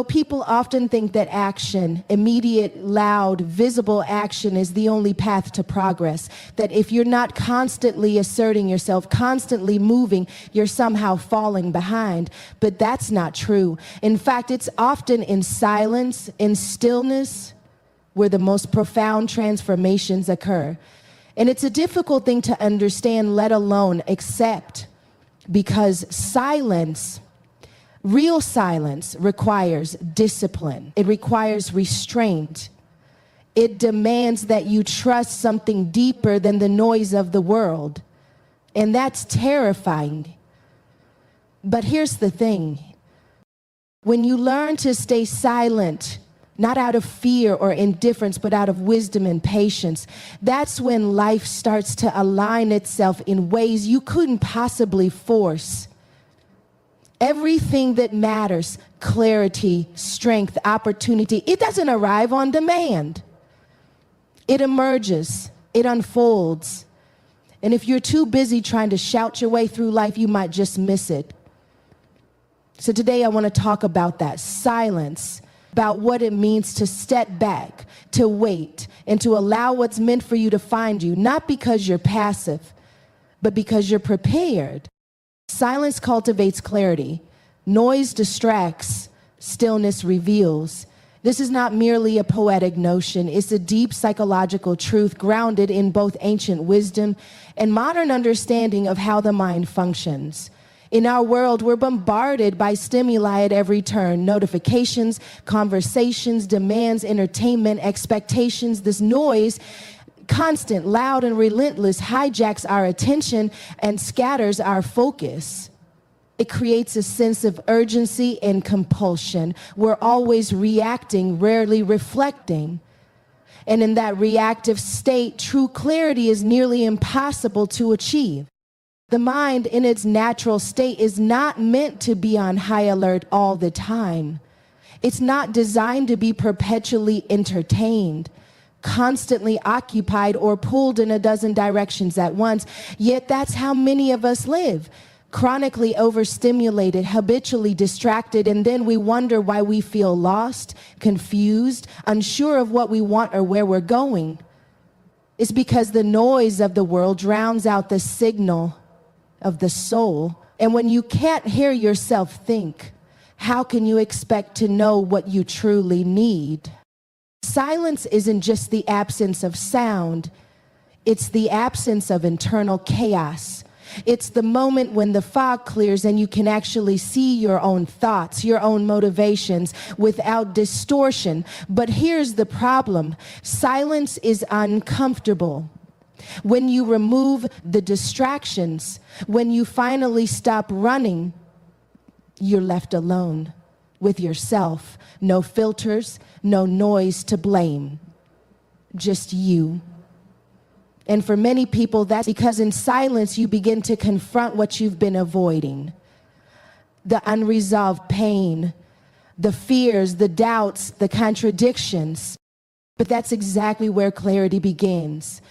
People often think that action, immediate, loud, visible action is the only path to progress. That if you're not constantly asserting yourself, constantly moving, you're somehow falling behind. But that's not true. In fact, it's often in silence, in stillness, where the most profound transformations occur. And it's a difficult thing to understand, let alone accept, because real silence requires discipline. It requires restraint. It demands that you trust something deeper than the noise of the world. And that's terrifying. But here's the thing. When you learn to stay silent, not out of fear or indifference, but out of wisdom and patience, that's when life starts to align itself in ways you couldn't possibly force. Everything that matters, clarity, strength, opportunity, it doesn't arrive on demand. It emerges, it unfolds. And if you're too busy trying to shout your way through life, you might just miss it. So today I want to talk about that silence, about what it means to step back, to wait, and to allow what's meant for you to find you, not because you're passive, but because you're prepared. Silence cultivates clarity. Noise distracts. Stillness reveals. This is not merely a poetic notion. It's a deep psychological truth grounded in both ancient wisdom and modern understanding of how the mind functions. In our world, we're bombarded by stimuli at every turn: notifications, conversations, demands, entertainment, expectations. This noise, constant, loud, and relentless, hijacks our attention and scatters our focus. It creates a sense of urgency and compulsion. We're always reacting, rarely reflecting. And in that reactive state, true clarity is nearly impossible to achieve. The mind in its natural state is not meant to be on high alert all the time. It's not designed to be perpetually entertained, constantly occupied, or pulled in a dozen directions at once. Yet that's how many of us live, chronically overstimulated, habitually distracted, and then we wonder why we feel lost, confused, unsure of what we want or where we're going. It's because the noise of the world drowns out the signal of the soul. And when you can't hear yourself think, how can you expect to know what you truly need? Silence isn't just the absence of sound. It's the absence of internal chaos. It's the moment when the fog clears and you can actually see your own thoughts, your own motivations without distortion. But here's the problem. Silence is uncomfortable. When you remove the distractions, when you finally stop running, you're left alone with yourself. No filters, no noise to blame, just you. And for many people, that's because in silence, you begin to confront what you've been avoiding. The unresolved pain, the fears, the doubts, the contradictions. But that's exactly where clarity begins.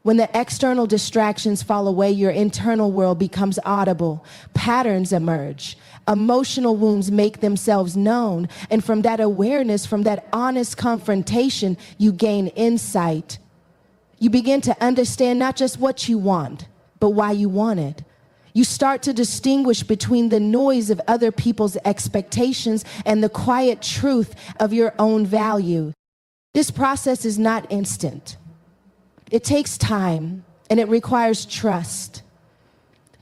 When the external distractions fall away, your internal world becomes audible. Patterns emerge. Emotional wounds make themselves known. And from that awareness, from that honest confrontation, you gain insight. You begin to understand not just what you want, but why you want it. You start to distinguish between the noise of other people's expectations and the quiet truth of your own value. This process is not instant. It takes time, and it requires trust.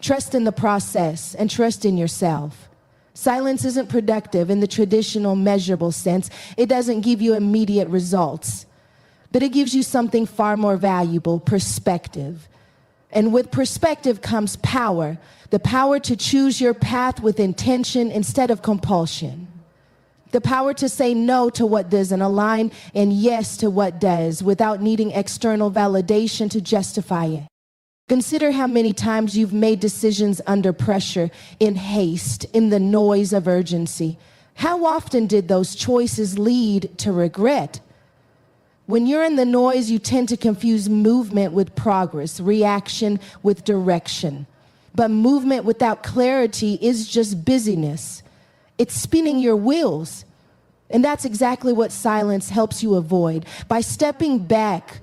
Trust in the process and trust in yourself. Silence isn't productive in the traditional measurable sense. It doesn't give you immediate results, but it gives you something far more valuable: perspective. And with perspective comes power, the power to choose your path with intention instead of compulsion. The power to say no to what doesn't align and yes to what does, without needing external validation to justify it. Consider how many times you've made decisions under pressure, in haste, in the noise of urgency. How often did those choices lead to regret? When you're in the noise, you tend to confuse movement with progress, reaction with direction. But movement without clarity is just busyness. It's spinning your wheels. And that's exactly what silence helps you avoid. By stepping back,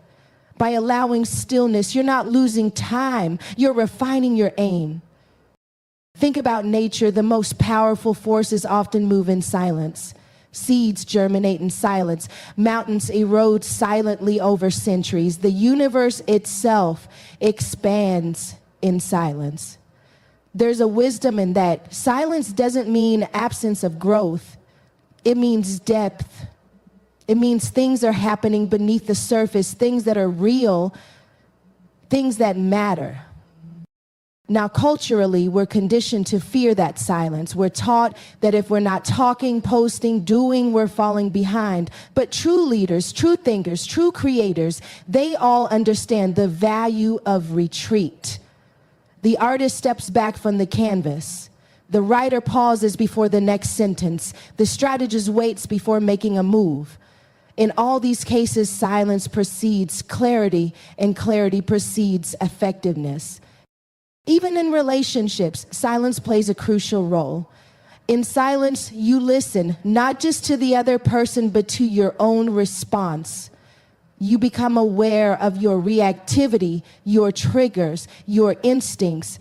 by allowing stillness, you're not losing time, you're refining your aim. Think about nature. The most powerful forces often move in silence. Seeds germinate in silence. Mountains erode silently over centuries. The universe itself expands in silence. There's a wisdom in that. Silence doesn't mean absence of growth. It means depth. It means things are happening beneath the surface, things that are real, things that matter. Now, culturally, we're conditioned to fear that silence. We're taught that if we're not talking, posting, doing, we're falling behind. But true leaders, true thinkers, true creators, they all understand the value of retreat. The artist steps back from the canvas. The writer pauses before the next sentence. The strategist waits before making a move. In all these cases, silence precedes clarity, and clarity precedes effectiveness. Even in relationships, silence plays a crucial role. In silence, you listen, not just to the other person, but to your own response. You become aware of your reactivity, your triggers, your instincts.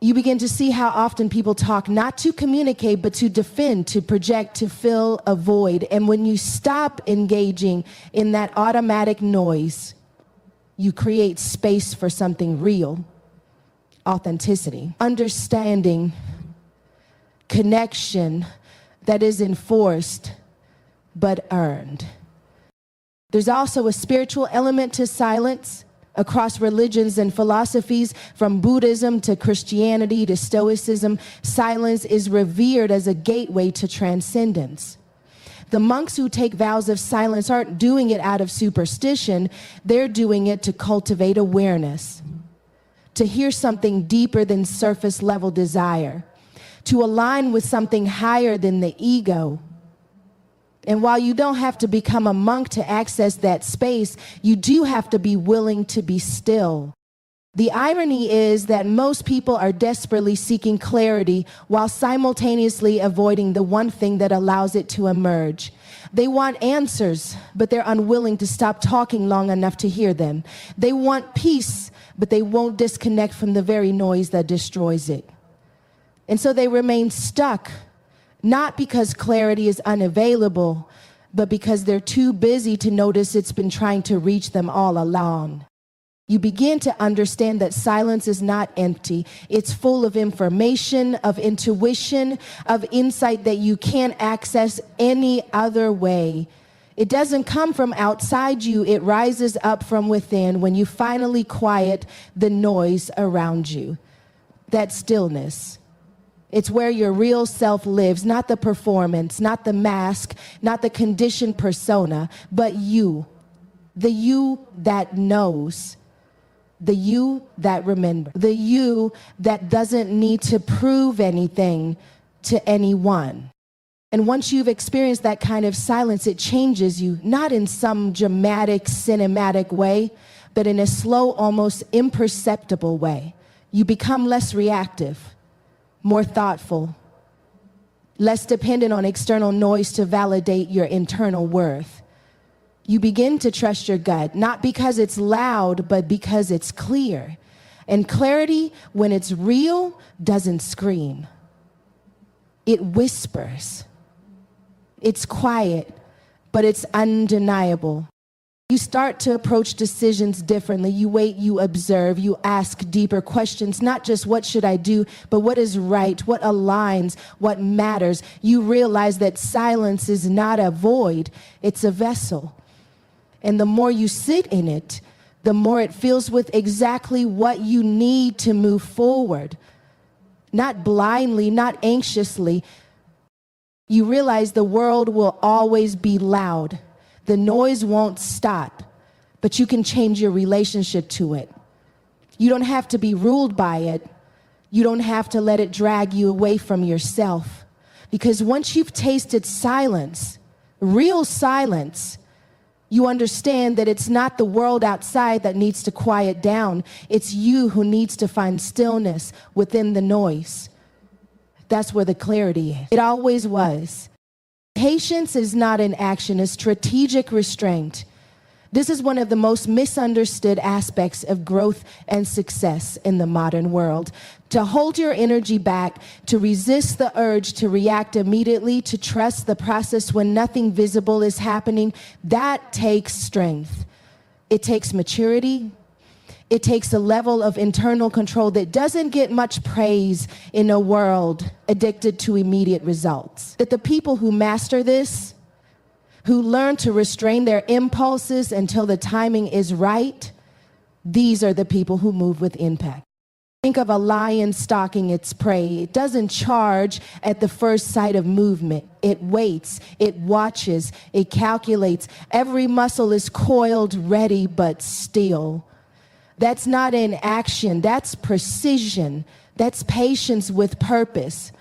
You begin to see how often people talk not to communicate, but to defend, to project, to fill a void. And when you stop engaging in that automatic noise, you create space for something real. Authenticity, understanding, connection that is enforced but earned. There's also a spiritual element to silence. Across religions and philosophies, from Buddhism to Christianity to Stoicism, silence is revered as a gateway to transcendence. The monks who take vows of silence aren't doing it out of superstition, they're doing it to cultivate awareness, to hear something deeper than surface level desire, to align with something higher than the ego. And while you don't have to become a monk to access that space, you do have to be willing to be still. The irony is that most people are desperately seeking clarity while simultaneously avoiding the one thing that allows it to emerge. They want answers, but they're unwilling to stop talking long enough to hear them. They want peace, but they won't disconnect from the very noise that destroys it. And so they remain stuck, not because clarity is unavailable, but because they're too busy to notice it's been trying to reach them all along. You begin to understand that silence is not empty. It's full of information, of intuition, of insight that you can't access any other way. It doesn't come from outside you. It rises up from within when you finally quiet the noise around you. That stillness. It's where your real self lives, not the performance, not the mask, not the conditioned persona, but you. The you that knows. The you that remembers. The you that doesn't need to prove anything to anyone. And once you've experienced that kind of silence, it changes you, not in some dramatic, cinematic way, but in a slow, almost imperceptible way. You become less reactive, more thoughtful, less dependent on external noise to validate your internal worth. You begin to trust your gut, not because it's loud, but because it's clear. And clarity, when it's real, doesn't scream. It whispers. It's quiet, but it's undeniable. You start to approach decisions differently. You wait, you observe, you ask deeper questions, not just what should I do, but what is right, what aligns, what matters. You realize that silence is not a void, it's a vessel. And the more you sit in it, the more it fills with exactly what you need to move forward. Not blindly, not anxiously. You realize the world will always be loud. The noise won't stop, but you can change your relationship to it. You don't have to be ruled by it. You don't have to let it drag you away from yourself. Because once you've tasted silence, real silence, you understand that it's not the world outside that needs to quiet down. It's you who needs to find stillness within the noise. That's where the clarity is. It always was. Patience is not an action, it's strategic restraint. This is one of the most misunderstood aspects of growth and success in the modern world. To hold your energy back, to resist the urge to react immediately, to trust the process when nothing visible is happening, that takes strength. It takes maturity. It takes a level of internal control that doesn't get much praise in a world addicted to immediate results. That the people who master this, who learn to restrain their impulses until the timing is right, these are the people who move with impact. Think of a lion stalking its prey. It doesn't charge at the first sight of movement. It waits, it watches, it calculates. Every muscle is coiled, ready, but still. That's not an action, that's precision. That's patience with purpose.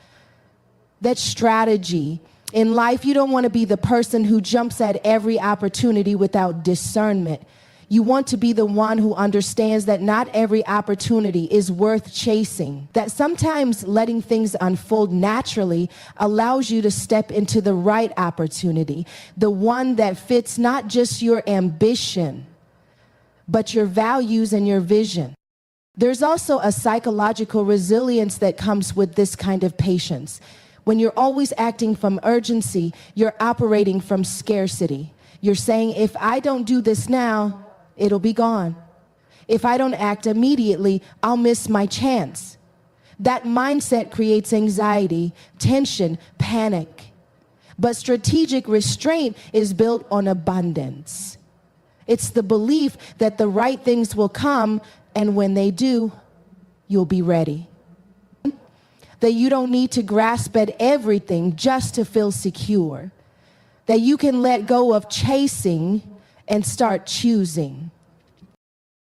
That's strategy. In life, you don't want to be the person who jumps at every opportunity without discernment. You want to be the one who understands that not every opportunity is worth chasing. That sometimes letting things unfold naturally allows you to step into the right opportunity, the one that fits not just your ambition, but your values and your vision. There's also a psychological resilience that comes with this kind of patience. When you're always acting from urgency, you're operating from scarcity. You're saying, if I don't do this now, it'll be gone. If I don't act immediately, I'll miss my chance. That mindset creates anxiety, tension, panic. But strategic restraint is built on abundance. It's the belief that the right things will come, and when they do, you'll be ready. That you don't need to grasp at everything just to feel secure. That you can let go of chasing and start choosing.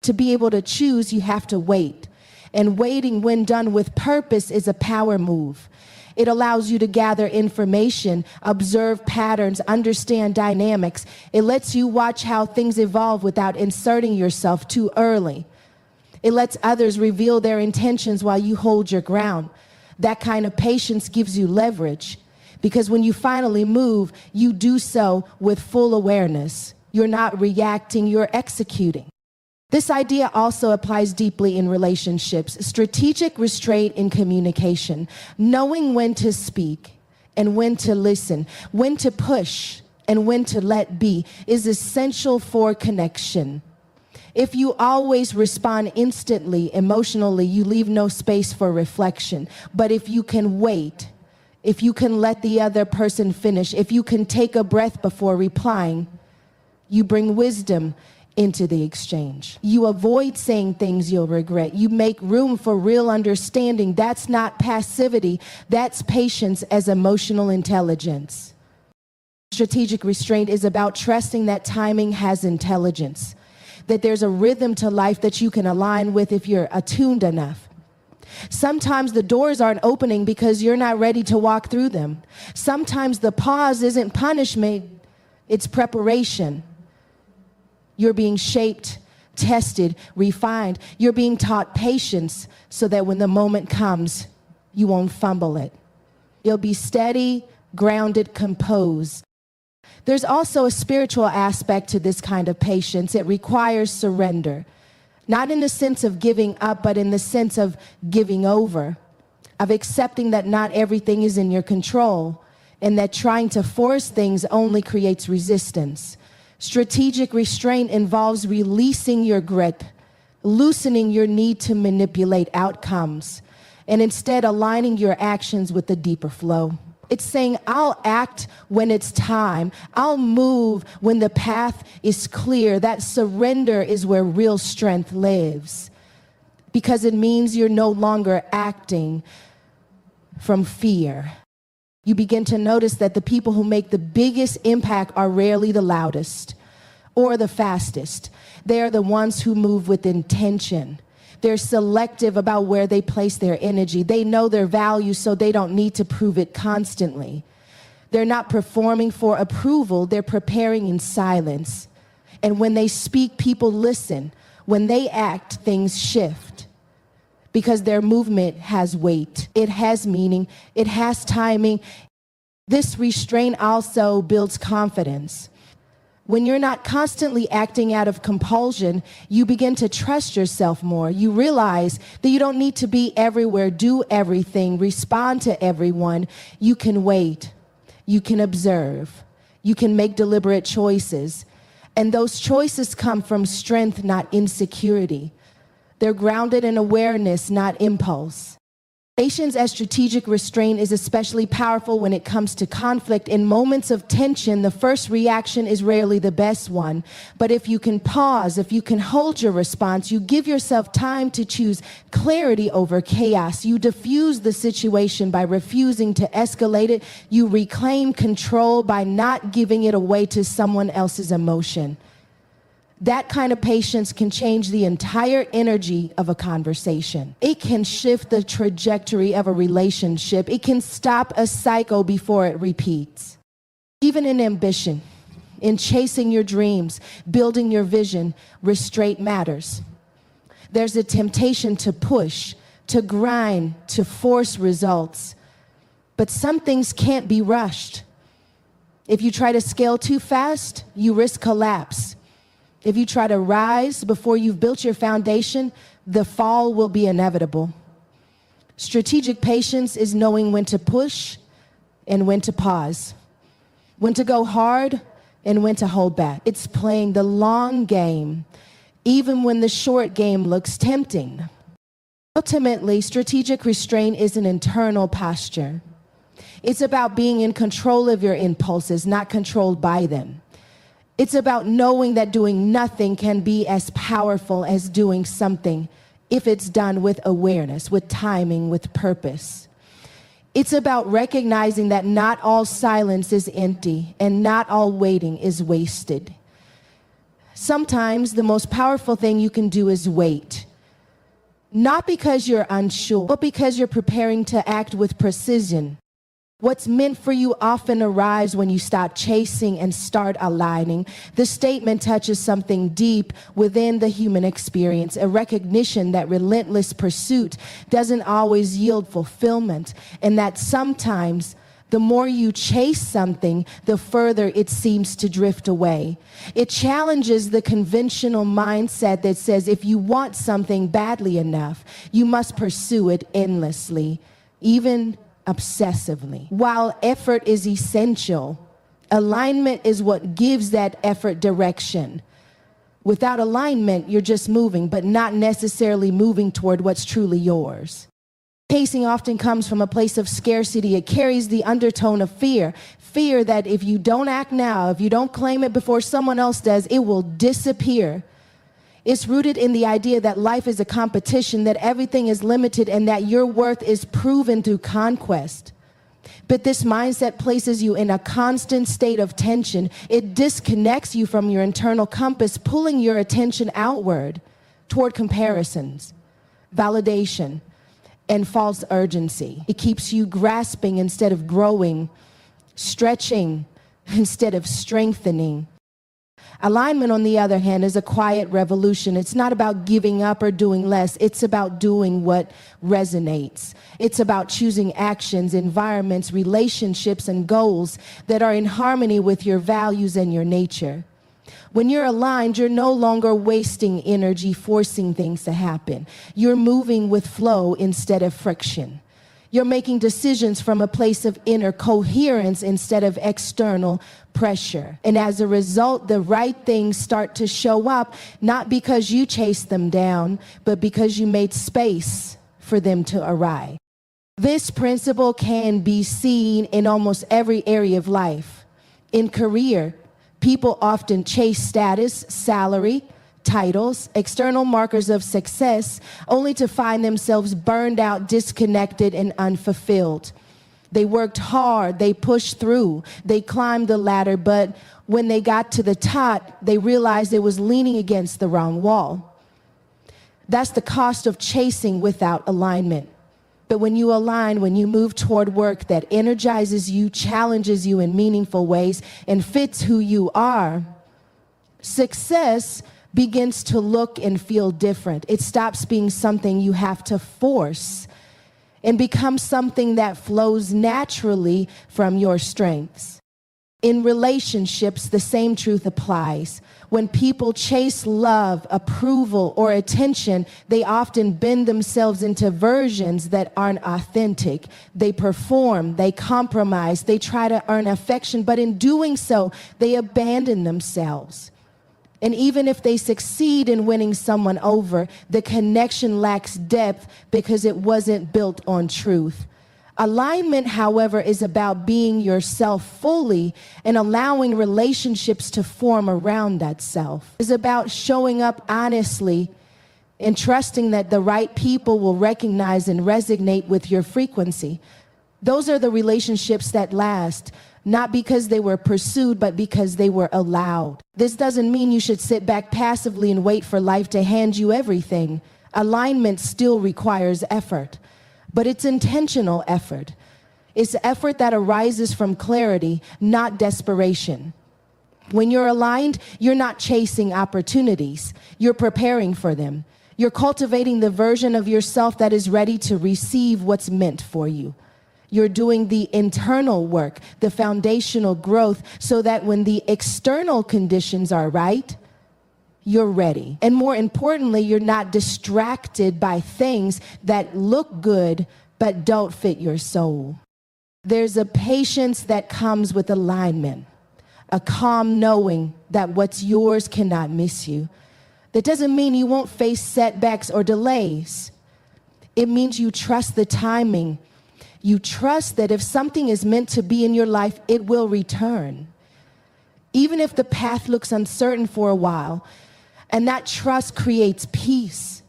To be able to choose, you have to wait. And waiting, when done with purpose, is a power move. It allows you to gather information, observe patterns, understand dynamics. It lets you watch how things evolve without inserting yourself too early. It lets others reveal their intentions while you hold your ground. That kind of patience gives you leverage, because when you finally move, you do so with full awareness. You're not reacting, you're executing. This idea also applies deeply in relationships. Strategic restraint in communication, knowing when to speak and when to listen, when to push and when to let be, is essential for connection. If you always respond instantly, emotionally, you leave no space for reflection. But if you can wait, if you can let the other person finish, if you can take a breath before replying, you bring wisdom into the exchange. You avoid saying things you'll regret. You make room for real understanding. That's not passivity. That's patience as emotional intelligence. Strategic restraint is about trusting that timing has intelligence, that there's a rhythm to life that you can align with if you're attuned enough. Sometimes the doors aren't opening because you're not ready to walk through them. Sometimes the pause isn't punishment, it's preparation. You're being shaped, tested, refined. You're being taught patience so that when the moment comes, you won't fumble it. You'll be steady, grounded, composed. There's also a spiritual aspect to this kind of patience. It requires surrender, not in the sense of giving up, but in the sense of giving over, of accepting that not everything is in your control, and that trying to force things only creates resistance. Strategic restraint involves releasing your grip, loosening your need to manipulate outcomes, and instead aligning your actions with the deeper flow. It's saying, I'll act when it's time. I'll move when the path is clear. That surrender is where real strength lives, because it means you're no longer acting from fear. You begin to notice that the people who make the biggest impact are rarely the loudest or the fastest. They are the ones who move with intention. They're selective about where they place their energy. They know their value, so they don't need to prove it constantly. They're not performing for approval. They're preparing in silence. And when they speak, people listen. When they act, things shift, because their movement has weight. It has meaning. It has timing. This restraint also builds confidence. When you're not constantly acting out of compulsion, you begin to trust yourself more. You realize that you don't need to be everywhere, do everything, respond to everyone. You can wait. You can observe. You can make deliberate choices. And those choices come from strength, not insecurity. They're grounded in awareness, not impulse. Patience as strategic restraint is especially powerful when it comes to conflict. In moments of tension, the first reaction is rarely the best one. But if you can pause, if you can hold your response, you give yourself time to choose clarity over chaos. You diffuse the situation by refusing to escalate it. You reclaim control by not giving it away to someone else's emotion. That kind of patience can change the entire energy of a conversation. It can shift the trajectory of a relationship. It can stop a cycle before it repeats. Even in ambition, in chasing your dreams, building your vision, restraint matters. There's a temptation to push, to grind, to force results. But some things can't be rushed. If you try to scale too fast, you risk collapse. If you try to rise before you've built your foundation, the fall will be inevitable. Strategic patience is knowing when to push and when to pause, when to go hard and when to hold back. It's playing the long game, even when the short game looks tempting. Ultimately, strategic restraint is an internal posture. It's about being in control of your impulses, not controlled by them. It's about knowing that doing nothing can be as powerful as doing something if it's done with awareness, with timing, with purpose. It's about recognizing that not all silence is empty and not all waiting is wasted. Sometimes the most powerful thing you can do is wait. Not because you're unsure, but because you're preparing to act with precision. What's meant for you often arrives when you stop chasing and start aligning. The statement touches something deep within the human experience, a recognition that relentless pursuit doesn't always yield fulfillment, and that sometimes the more you chase something, the further it seems to drift away. It challenges the conventional mindset that says if you want something badly enough, you must pursue it endlessly, even obsessively. While effort is essential, alignment is what gives that effort direction. Without alignment, you're just moving, but not necessarily moving toward what's truly yours. Pacing often comes from a place of scarcity. It carries the undertone of fear. Fear that if you don't act now, if you don't claim it before someone else does, it will disappear. It's rooted in the idea that life is a competition, that everything is limited, and that your worth is proven through conquest. But this mindset places you in a constant state of tension. It disconnects you from your internal compass, pulling your attention outward toward comparisons, validation, and false urgency. It keeps you grasping instead of growing, stretching instead of strengthening. Alignment, on the other hand, is a quiet revolution. It's not about giving up or doing less. It's about doing what resonates. It's about choosing actions, environments, relationships, and goals that are in harmony with your values and your nature. When you're aligned, you're no longer wasting energy forcing things to happen. You're moving with flow instead of friction. You're making decisions from a place of inner coherence instead of external pressure. And as a result, the right things start to show up, not because you chased them down, but because you made space for them to arrive. This principle can be seen in almost every area of life. In career, people often chase status, salary, titles, external markers of success, only to find themselves burned out, disconnected, and unfulfilled. They worked hard, they pushed through, they climbed the ladder, but when they got to the top, they realized it was leaning against the wrong wall. That's the cost of chasing without alignment. But when you align, when you move toward work that energizes you, challenges you in meaningful ways, and fits who you are, success begins to look and feel different. It stops being something you have to force and become something that flows naturally from your strengths. In relationships, the same truth applies. When people chase love, approval, or attention, they often bend themselves into versions that aren't authentic. They perform, they compromise, they try to earn affection, but in doing so, they abandon themselves. And even if they succeed in winning someone over, the connection lacks depth because it wasn't built on truth. Alignment, however, is about being yourself fully and allowing relationships to form around that self. It's about showing up honestly and trusting that the right people will recognize and resonate with your frequency. Those are the relationships that last, not because they were pursued, but because they were allowed. This doesn't mean you should sit back passively and wait for life to hand you everything. Alignment still requires effort. But it's intentional effort. It's effort that arises from clarity, not desperation. When you're aligned, you're not chasing opportunities. You're preparing for them. You're cultivating the version of yourself that is ready to receive what's meant for you. You're doing the internal work, the foundational growth, so that when the external conditions are right, you're ready. And more importantly, you're not distracted by things that look good but don't fit your soul. There's a patience that comes with alignment, a calm knowing that what's yours cannot miss you. That doesn't mean you won't face setbacks or delays. It means you trust the timing. You trust that if something is meant to be in your life, it will return. Even if the path looks uncertain for a while, and that trust creates peace.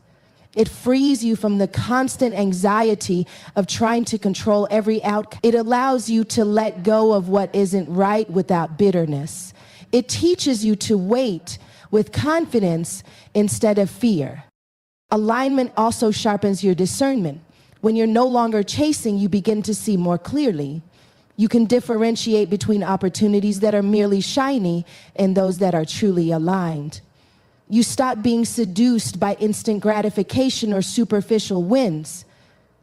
It frees you from the constant anxiety of trying to control every outcome. It allows you to let go of what isn't right without bitterness. It teaches you to wait with confidence instead of fear. Alignment also sharpens your discernment. When you're no longer chasing, you begin to see more clearly. You can differentiate between opportunities that are merely shiny and those that are truly aligned. You stop being seduced by instant gratification or superficial wins.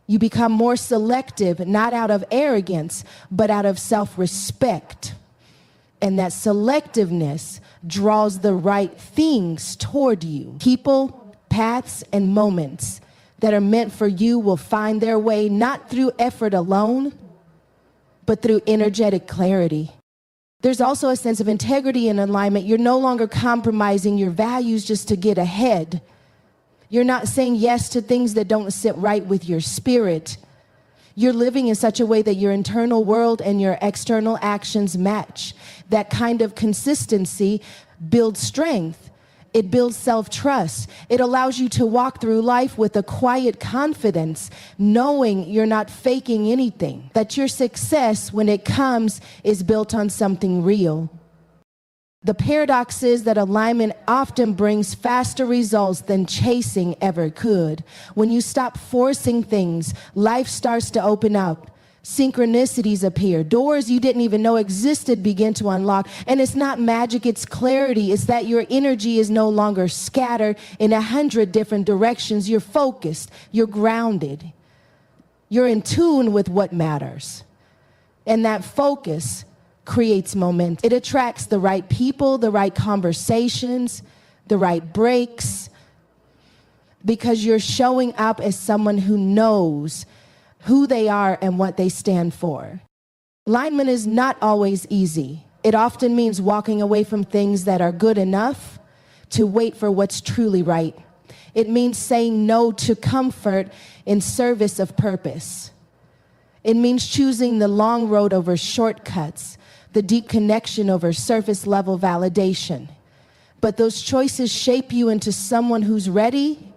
You become more selective, not out of arrogance, but out of self-respect. And that selectiveness draws the right things toward you. People, paths, and moments that are meant for you will find their way not through effort alone, but through energetic clarity. There's also a sense of integrity and alignment. You're no longer compromising your values just to get ahead. You're not saying yes to things that don't sit right with your spirit. You're living in such a way that your internal world and your external actions match. That kind of consistency builds strength. It builds self-trust. It allows you to walk through life with a quiet confidence, knowing you're not faking anything, that your success, when it comes, is built on something real. The paradox is that alignment often brings faster results than chasing ever could. When you stop forcing things, life starts to open up. Synchronicities appear. Doors you didn't even know existed begin to unlock. And it's not magic, it's clarity. It's that your energy is no longer scattered in 100 different directions. You're focused, you're grounded. You're in tune with what matters. And that focus creates momentum. It attracts the right people, the right conversations, the right breaks, because you're showing up as someone who knows who they are and what they stand for. Alignment is not always easy. It often means walking away from things that are good enough to wait for what's truly right. It means saying no to comfort in service of purpose. It means choosing the long road over shortcuts, the deep connection over surface level validation. But those choices shape you into someone who's ready,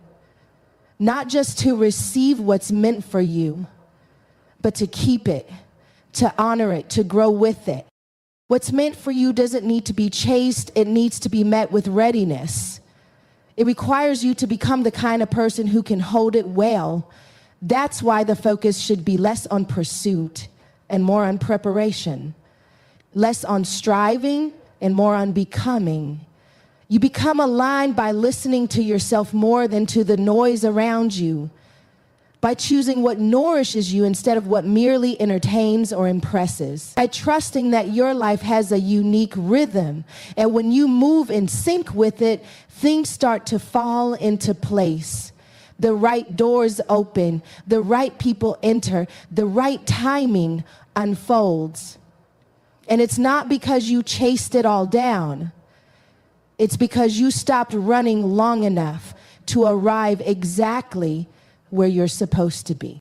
not just to receive what's meant for you, but to keep it, to honor it, to grow with it. What's meant for you doesn't need to be chased, it needs to be met with readiness. It requires you to become the kind of person who can hold it well. That's why the focus should be less on pursuit and more on preparation, less on striving and more on becoming. You become aligned by listening to yourself more than to the noise around you. by choosing what nourishes you instead of what merely entertains or impresses, by trusting that your life has a unique rhythm. And when you move in sync with it, things start to fall into place. The right doors open, the right people enter, the right timing unfolds. And it's not because you chased it all down. It's because you stopped running long enough to arrive exactly where you're supposed to be.